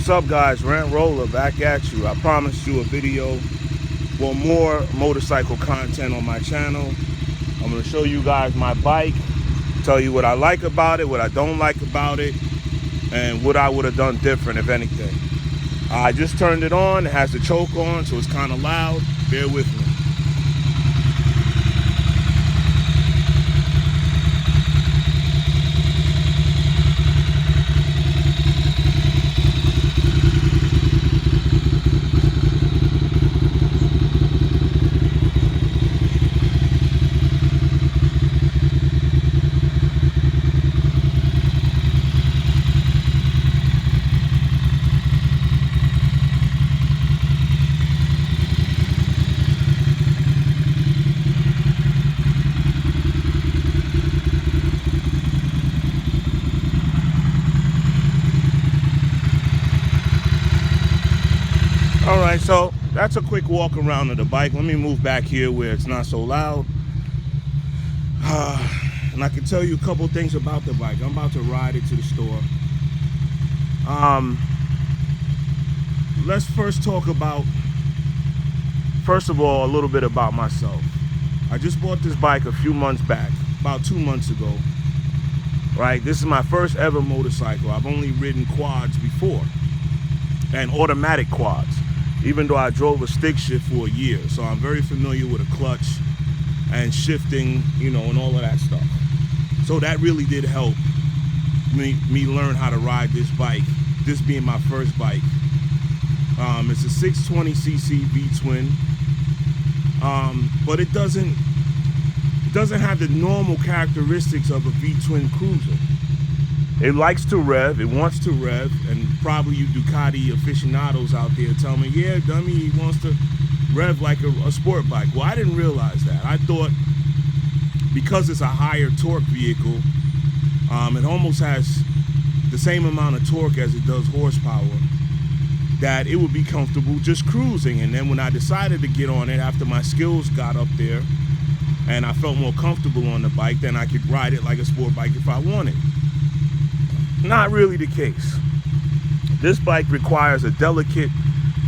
What's up, guys? Rant Roller back at you. I promised you a video for more motorcycle content on my channel. I'm going to show you guys my bike, tell you what I like about it, what I don't like about it, and what I would have done different, if anything. I just turned it on. It has the choke on, so it's kind of loud. Bear with me. All right, so that's a quick walk around of the bike. Let me move back here where it's not so loud. And I can tell you a couple things about the bike. I'm about to ride it to the store. Let's first talk about, first of all, a little bit about myself. I just bought this bike a few months back, about 2 months ago. Right, this is my first ever motorcycle. I've only ridden quads before, and automatic quads, even though I drove a stick shift for a year. So I'm very familiar with a clutch and shifting, you know, and all of that stuff. So that really did help me learn how to ride this bike, this being my first bike. It's a 620cc V-twin, but it doesn't have the normal characteristics of a V-twin cruiser. It likes to rev, it wants to rev, and probably you Ducati aficionados out there tell me, yeah, dummy, he wants to rev like a sport bike. Well, I didn't realize that. I thought because it's a higher torque vehicle, it almost has the same amount of torque as it does horsepower, that it would be comfortable just cruising. And then when I decided to get on it, after my skills got up there and I felt more comfortable on the bike, then I could ride it like a sport bike if I wanted. Not really the case. This bike requires a delicate,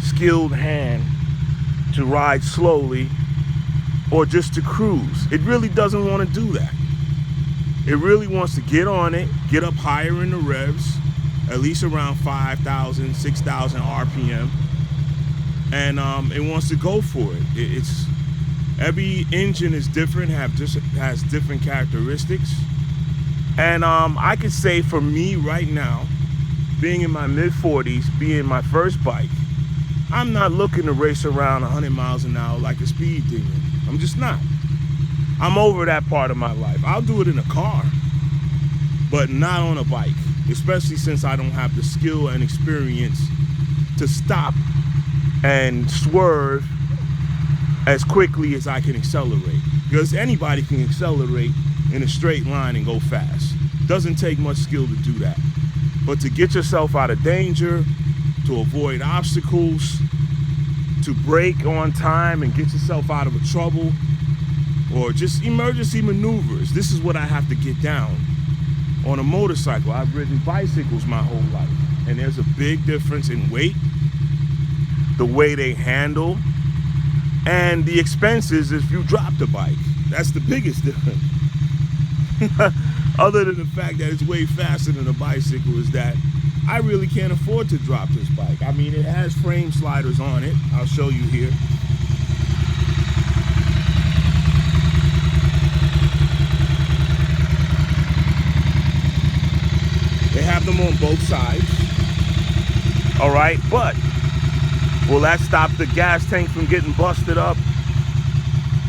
skilled hand to ride slowly or just to cruise. It really doesn't want to do that. It really wants to get on it, get up higher in the revs, at least around 5,000, 6,000 RPM, and it wants to go for it. It's every engine is different, has different characteristics. And I could say for me right now, being in my mid-40s, being my first bike, I'm not looking to race around 100 miles an hour like a speed demon. I'm just not. I'm over that part of my life. I'll do it in a car, but not on a bike, especially since I don't have the skill and experience to stop and swerve as quickly as I can accelerate. Because anybody can accelerate in a straight line and go fast. Doesn't take much skill to do that. But to get yourself out of danger, to avoid obstacles, to brake on time and get yourself out of a trouble, or just emergency maneuvers, this is what I have to get down on a motorcycle. I've ridden bicycles my whole life, and there's a big difference in weight, the way they handle, and the expenses if you drop the bike. That's the biggest difference. Other than the fact that it's way faster than a bicycle, is that I really can't afford to drop this bike. I mean, it has frame sliders on it. I'll show you here. They have them on both sides. All right, but will that stop the gas tank from getting busted up?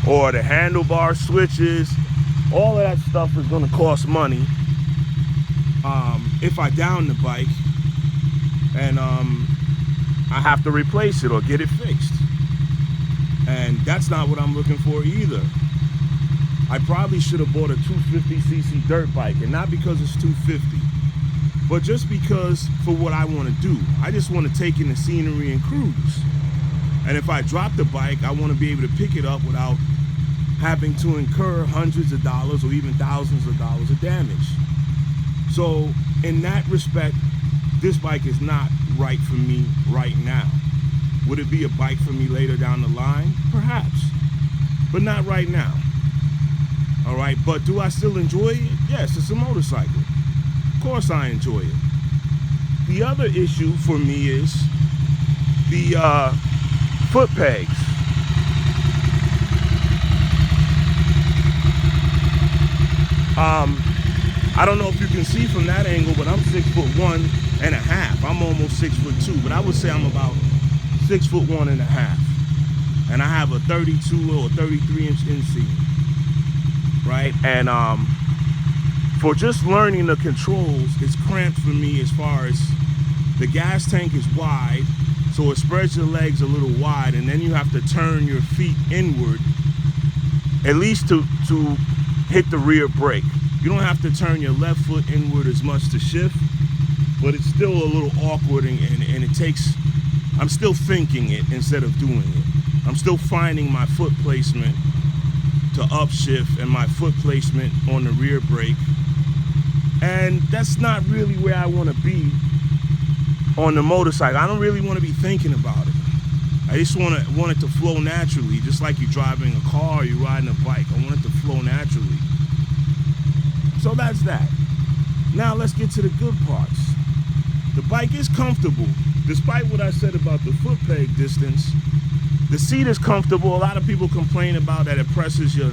Or the handlebar switches? All of that stuff is gonna cost money if I down the bike and I have to replace it or get it fixed. And that's not what I'm looking for either. I probably should have bought a 250cc dirt bike, and not because it's 250, but just because for what I want to do. I just want to take in the scenery and cruise. And if I drop the bike, I want to be able to pick it up without having to incur hundreds of dollars or even thousands of dollars of damage. So in that respect, this bike is not right for me right now. Would it be a bike for me later down the line? Perhaps, but not right now. All right, but do I still enjoy it? Yes, it's a motorcycle. Of course I enjoy it. The other issue for me is the foot pegs. I don't know if you can see from that angle, but I'm 6'1.5". I'm almost 6'2", but I would say I'm about 6'1.5". And I have a 32 or 33-inch inseam, right? And for just learning the controls, it's cramped for me as far as the gas tank is wide, so it spreads your legs a little wide, and then you have to turn your feet inward, at least to hit the rear brake. You don't have to turn your left foot inward as much to shift, but it's still a little awkward, and it takes, I'm still thinking it instead of doing it. I'm still finding my foot placement to upshift and my foot placement on the rear brake. And that's not really where I want to be on the motorcycle. I don't really want to be thinking about it. I just want it to flow naturally, just like you're driving a car or you're riding a bike. I want it to flow naturally. So that's that. Now let's get to the good parts. The bike is comfortable. Despite what I said about the foot peg distance, the seat is comfortable. A lot of people complain about that it presses your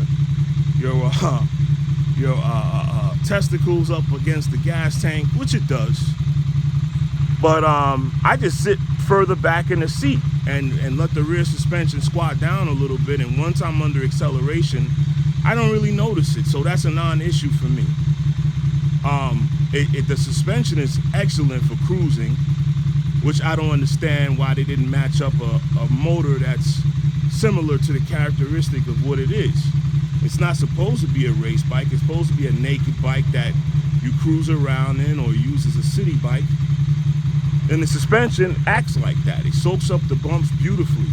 testicles up against the gas tank, which it does. But I just sit further back in the seat and let the rear suspension squat down a little bit. And once I'm under acceleration, I don't really notice it. So that's a non-issue for me. The suspension is excellent for cruising, which I don't understand why they didn't match up a motor that's similar to the characteristic of what it is. It's not supposed to be a race bike. It's supposed to be a naked bike that you cruise around in or use as a city bike. And the suspension acts like that. It soaks up the bumps beautifully.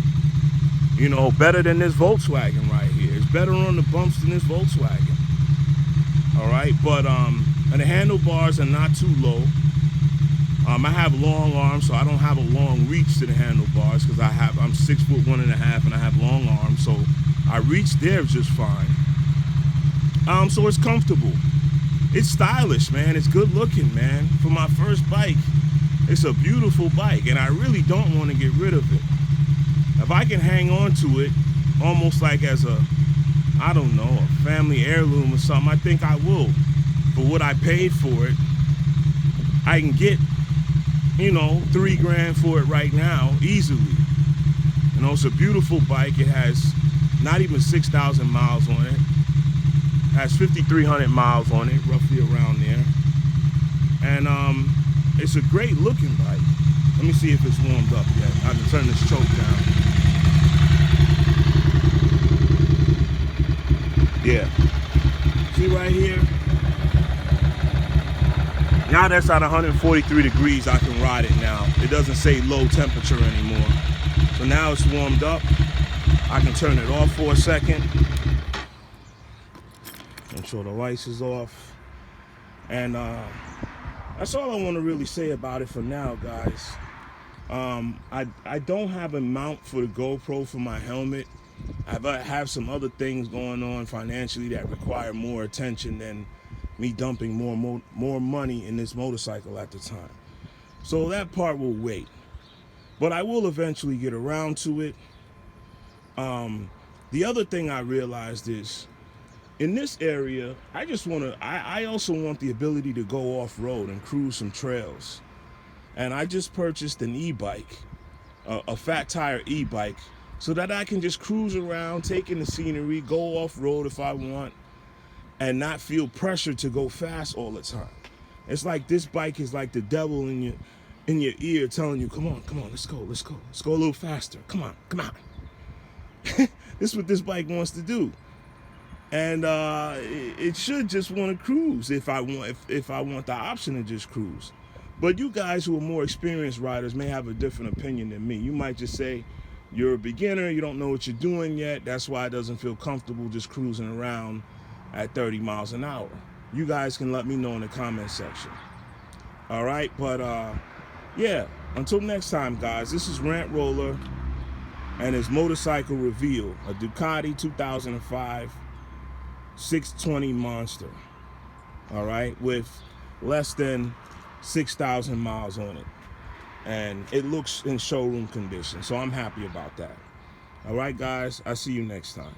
You know, better than this Volkswagen right here. It's better on the bumps than this Volkswagen. All right, but and the handlebars are not too low. I have long arms, so I don't have a long reach to the handlebars because I'm 6'1.5" and I have long arms, so I reach there just fine. So it's comfortable. It's stylish, man. It's good looking, man. For my first bike, it's a beautiful bike, and I really don't want to get rid of it. If I can hang on to it, almost like as a, I don't know, a family heirloom or something, I think I will. For what I paid for it, I can get, you know, $3 grand for it right now, easily. You know, it's a beautiful bike. It has not even 6,000 miles on it. It has 5,300 miles on it, roughly around there. And it's a great looking bike. Let me see if it's warmed up yet. I can turn this choke down. Yeah. See right here? Now that's at 143 degrees, I can ride it now. It doesn't say low temperature anymore. So now it's warmed up. I can turn it off for a second. Make sure the lights is off. And that's all I want to really say about it for now, guys. I don't have a mount for the GoPro for my helmet. I have some other things going on financially that require more attention than me dumping more money in this motorcycle at the time. So that part will wait. But I will eventually get around to it. The other thing I realized is, in this area, I also want the ability to go off-road and cruise some trails. And I just purchased an e-bike, a fat tire e-bike, so that I can just cruise around, take in the scenery, go off-road if I want, and not feel pressure to go fast all the time. It's like this bike is like the devil in your ear telling you, come on, let's go a little faster. Come on. This is what this bike wants to do. And it should just want to cruise if I want the option to just cruise. But you guys who are more experienced riders may have a different opinion than me. You might just say you're a beginner, you don't know what you're doing yet, that's why it doesn't feel comfortable just cruising around at 30 miles an hour. You guys can let me know in the comment section. All right, but Yeah, until next time, guys, this is Rant Roller and his motorcycle reveal, a Ducati 2005 620 Monster, all right, with less than 6,000 miles on it. And it looks in showroom condition, so I'm happy about that. All right, guys, I'll see you next time.